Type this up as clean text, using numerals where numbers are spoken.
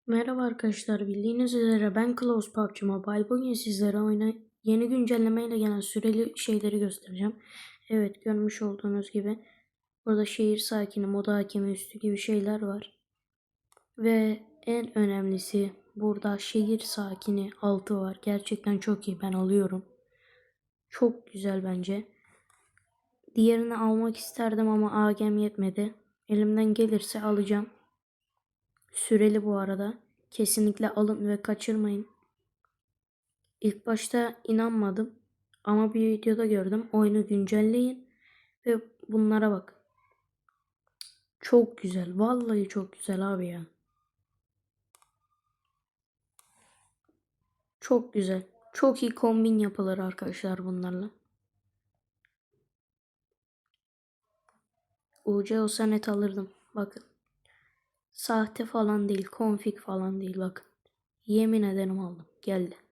Merhaba arkadaşlar, bildiğiniz üzere ben Klaus PUBG Mobile. Bugün sizlere oyuna yeni güncellemeyle gelen süreli şeyleri göstereceğim. Evet, görmüş olduğunuz gibi burada şehir sakini, moda hakemi üstü gibi şeyler var. Ve en önemlisi burada şehir sakini altı var. Gerçekten çok iyi, ben alıyorum. Çok güzel bence. Diğerini almak isterdim ama AG'm yetmedi. Elimden gelirse alacağım. Süreli bu arada. Kesinlikle alın ve kaçırmayın. İlk başta inanmadım ama bir videoda gördüm. Oyunu güncelleyin ve bunlara bak. Çok güzel. Vallahi çok güzel abi ya. Çok güzel. Çok iyi kombin yapılır arkadaşlar bunlarla. UC olsa net alırdım. Bakın. Sahte falan değil. Konfig falan değil bakın. Yemin ederim aldım. Geldi.